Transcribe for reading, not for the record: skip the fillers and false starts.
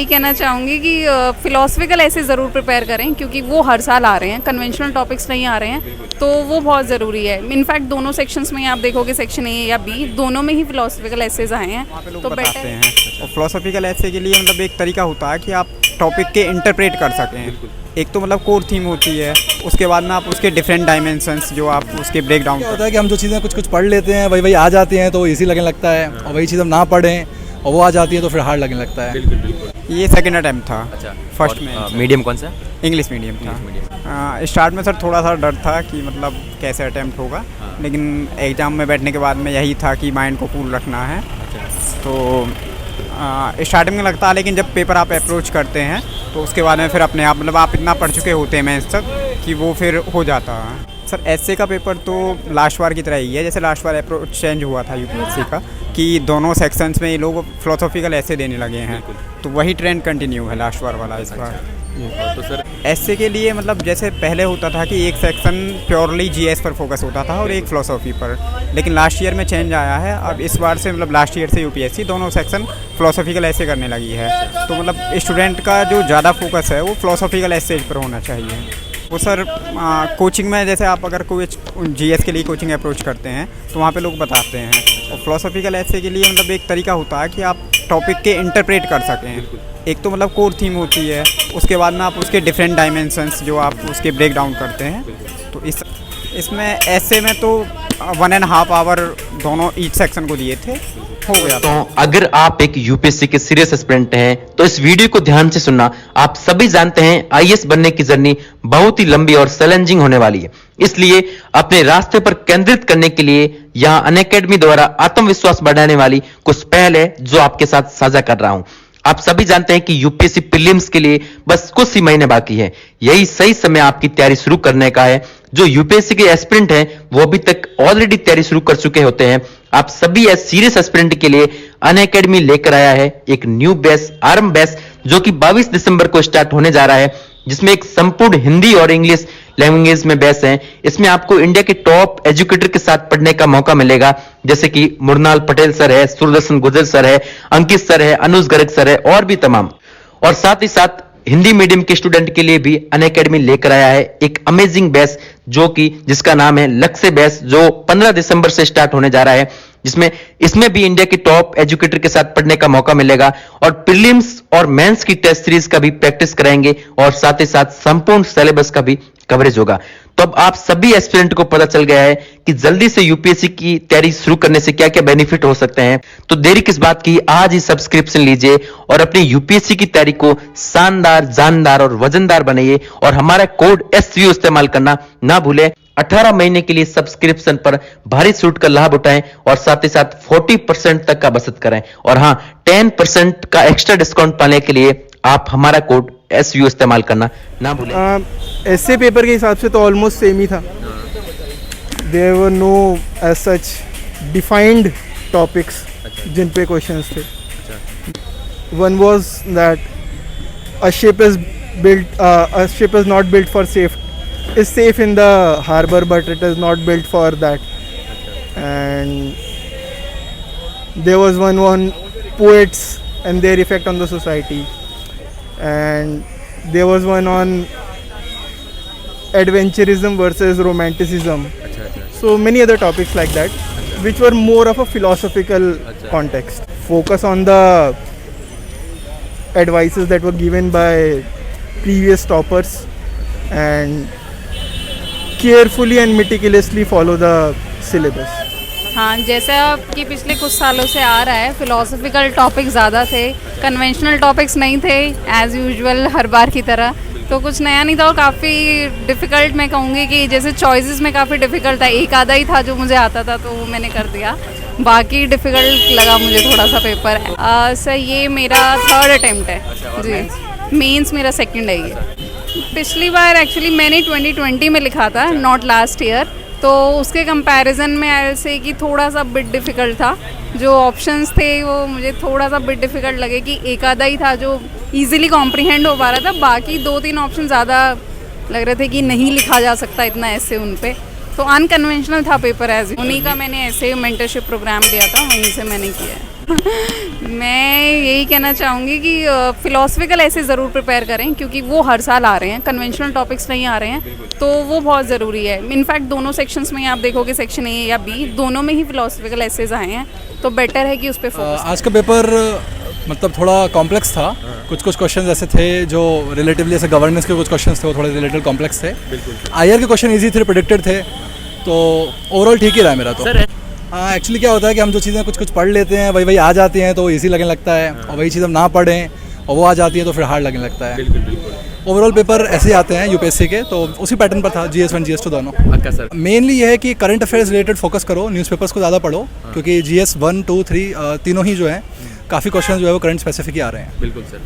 यही कहना चाहूँगी कि फ़िलोसफिकल ऐसे ज़रूर प्रिपेयर करें, क्योंकि वो हर साल आ रहे हैं, कन्वेंशनल टॉपिक्स नहीं आ रहे हैं, तो वो बहुत ज़रूरी है। इनफैक्ट दोनों सेक्शंस में आप देखोगे, सेक्शन ए या बी, दोनों में ही फ़िलोसफिकल एसेज आए हैं, तो बताते हैं। और फिलोसफिकल ऐसे के लिए मतलब एक तरीका होता है कि आप टॉपिक के इंटरप्रेट कर सकें। एक तो मतलब कोर थीम होती है, उसके बाद में आप उसके डिफरेंट डायमेंशंस जो आप उसके ब्रेक डाउन होता है कि हम जो चीज़ें कुछ पढ़ लेते हैं वही आ जाती हैं तो ईजी लगने लगता है, और वही चीज़ हम ना पढ़ें और वो आ जाती है तो फिर हार्ड लगने लगता है। बिल्कुल। ये सेकंड अटैम्प्ट था। अच्छा, फर्स्ट में मीडियम कौन सा? इंग्लिश मीडियम था। स्टार्ट में सर थोड़ा सा डर था कि मतलब कैसे अटैम्प्ट होगा, लेकिन एग्ज़ाम में बैठने के बाद में यही था कि माइंड को कूल रखना है। तो स्टार्टिंग में लगता है, लेकिन जब पेपर आप अप्रोच करते हैं तो उसके बाद में फिर अपने आप मतलब आप इतना पढ़ चुके होते हैं मेंस तक कि वो फिर हो जाता है। सर एसए का पेपर तो लास्ट बार की तरह ही है, जैसे लास्ट बार अप्रोच चेंज हुआ था यूपीएससी का कि दोनों सेक्शंस में ये लोग फिलोसॉफिकल ऐसे देने लगे हैं, तो वही ट्रेंड कंटिन्यू है लास्ट बार वाला इस बार। तो सर एसए के लिए मतलब जैसे पहले होता था कि एक सेक्शन प्योरली जीएस पर फोकस होता था और एक फिलोसॉफी पर, लेकिन लास्ट ईयर में चेंज आया है। अब इस बार से मतलब लास्ट ईयर से यूपीएससी दोनों सेक्शन फिलोसॉफिकल ऐसे करने लगी है, तो मतलब स्टूडेंट का जो ज़्यादा फोकस है वो फिलोसॉफिकल ऐसे पर होना चाहिए। वो सर कोचिंग में जैसे आप अगर कोई जीएस के लिए कोचिंग अप्रोच करते हैं तो वहाँ पे लोग बताते हैं, और फिलोसॉफिकल ऐसे के लिए मतलब एक तरीका होता है कि आप टॉपिक के इंटरप्रेट कर सकें। एक तो मतलब कोर थीम होती है, उसके बाद में आप उसके डिफरेंट डायमेंशंस जो आप उसके ब्रेक डाउन करते हैं। तो इसमें ऐसे में तो 1.5 आवर दोनों ईच सेक्शन को दिए थे, हो गया। तो अगर आप एक यूपीएससी के सीरियस एस्पिरेंट हैं तो इस वीडियो को ध्यान से सुनना। आप सभी जानते हैं आईएएस बनने की जर्नी बहुत ही लंबी और चैलेंजिंग होने वाली है, इसलिए अपने रास्ते पर केंद्रित करने के लिए यहाँ अनअकैडमी द्वारा आत्मविश्वास बढ़ाने वाली कुछ पहल है जो आपके साथ साझा कर रहा हूं। आप सभी जानते हैं कि यूपीएससी प्रीलिम्स के लिए बस कुछ ही महीने बाकी है। यही सही समय आपकी तैयारी शुरू करने का है। जो यूपीएससी के एस्पिरेंट हैं वो अभी तक ऑलरेडी तैयारी शुरू कर चुके होते हैं। आप सभी सीरियस एस्पिरेंट के लिए अनअकैडमी लेकर आया है एक न्यू बैच, आरंभ बैच, जो कि 22 दिसंबर को स्टार्ट होने जा रहा है, जिसमें एक संपूर्ण हिंदी और इंग्लिश लैंग्वेज में बैच है। इसमें आपको इंडिया के टॉप एजुकेटर के साथ पढ़ने का मौका मिलेगा, जैसे कि मुरनाल पटेल सर है, सूरदर्शन गुर्जर सर है, अंकित सर है, अनुज गर्ग सर है और भी तमाम। और साथ ही साथ हिंदी मीडियम के स्टूडेंट के लिए भी अनअकैडमी लेकर आया है एक अमेजिंग बैच, जो कि जिसका नाम है लक्ष्य बैच, जो 15 दिसंबर से स्टार्ट होने जा रहा है, जिसमें इसमें भी इंडिया के टॉप एजुकेटर के साथ पढ़ने का मौका मिलेगा और प्रीलिम्स और मेंस की टेस्ट सीरीज का भी प्रैक्टिस कराएंगे और साथ ही साथ संपूर्ण सिलेबस का भी कवरेज होगा। तो अब आप सभी एस्पिरेंट को पता चल गया है कि जल्दी से यूपीएससी की तैयारी शुरू करने से क्या क्या बेनिफिट हो सकते हैं। तो देरी किस बात की, आज ही सब्सक्रिप्शन लीजिए और अपनी यूपीएससी की तैयारी को शानदार, जानदार और वजनदार बनाइए और हमारा कोड SVO इस्तेमाल करना ना भूलें। 18 महीने के लिए सब्सक्रिप्शन पर भारी छूट का लाभ उठाएं और साथ ही साथ 40% तक का बचत करें, और हाँ 10% का एक्स्ट्रा डिस्काउंट पाने के लिए आप हमारा कोड SVO इस्तेमाल करना ना भूलें। ऐसे पेपर के हिसाब से तो ऑलमोस्ट सेम ही था। There were no as such defined topics जिन पे क्वेश्चंस थे। One was that a ship is not built for is safe in the harbor, but it is not built for that. And there was one on poets and their effect on the society, and there was one on adventurism versus romanticism. So many other topics like that, which were more of a philosophical context. Focus on the advices that were given by previous toppers and carefully and meticulously follow the syllabus. हाँ, जैसा कि पिछले कुछ सालों से आ रहा है, philosophical topic ज़्यादा थे, कन्वेंशनल टॉपिक्स नहीं थे एज़ यूजुअल हर बार की तरह। तो कुछ नया नहीं था और काफ़ी डिफ़िकल्ट, मैं कहूँगी कि जैसे चॉइसेस में काफ़ी डिफ़िकल्ट था। एक आधा ही था जो मुझे आता था तो वो मैंने कर दिया, बाकी डिफ़िकल्ट लगा मुझे थोड़ा सा पेपर। सर ये मेरा 3rd अटैम्प्ट है जी, मेंस मेरा 2nd है ये। पिछली बार एक्चुअली मैंने 2020 में लिखा था, नॉट लास्ट ईयर, तो उसके कंपैरिजन में ऐसे कि थोड़ा सा बिट डिफ़िकल्ट था। जो ऑप्शंस थे वो मुझे थोड़ा सा बिट डिफ़िकल्ट लगे कि एक आधा ही था जो इजीली कॉम्प्रिहेंड हो पा रहा था, बाकी 2-3 ऑप्शन ज़्यादा लग रहे थे कि नहीं लिखा जा सकता इतना ऐसे उन पे। तो अनकन्वेंशनल था पेपर एज, उन्हीं का मैंने ऐसे मेंटरशिप प्रोग्राम लिया था, वहीं से मैंने किया है। मैं यही कहना चाहूँगी कि फ़िलोसफिकल ऐसे ज़रूर प्रिपेयर करें, क्योंकि वो हर साल आ रहे हैं, कन्वेंशनल टॉपिक्स नहीं आ रहे हैं, तो वो बहुत ज़रूरी है। इनफैक्ट दोनों सेक्शंस में आप देखोगे, सेक्शन ए या बी, दोनों में ही फ़िलोसफिकल एसेज आए हैं, तो बेटर है कि उस पर फोकस। आज का पेपर मतलब थोड़ा कॉम्प्लेक्स था। कुछ क्वेश्चंस ऐसे थे जो रिलेटिवली ऐसे गवर्नेंस के कुछ क्वेश्चंस थे, वो थोड़े रिलेटिव कॉम्प्लेक्स थे। आईआर के क्वेश्चन इजी थे, प्रेडिक्टेड थे, तो ओवरऑल ठीक ही रहा मेरा तो। हाँ, एक्चुअली क्या होता है कि हम जो चीज़ें कुछ पढ़ लेते हैं वही आ जाती हैं तो ईजी लगने लगता है, और वही चीज़ हम ना पढ़ें और वो आ जाती है तो फिर हार्ड लगने लगता है। ओवरऑल पेपर ऐसे ही आते हैं यूपीएससी के, तो उसी पैटर्न पर था, GS1 GS2 दोनों। मेनली ये है कि करंट अफेयर्स रिलेटेड फोकस करो, न्यूज़पेपर्स को ज़्यादा पढ़ो, क्योंकि GS1, 2, 3 तीनों ही जो हैं काफ़ी क्वेश्चन जो है वो करंट स्पेसिफिक ही आ रहे हैं। बिल्कुल सर।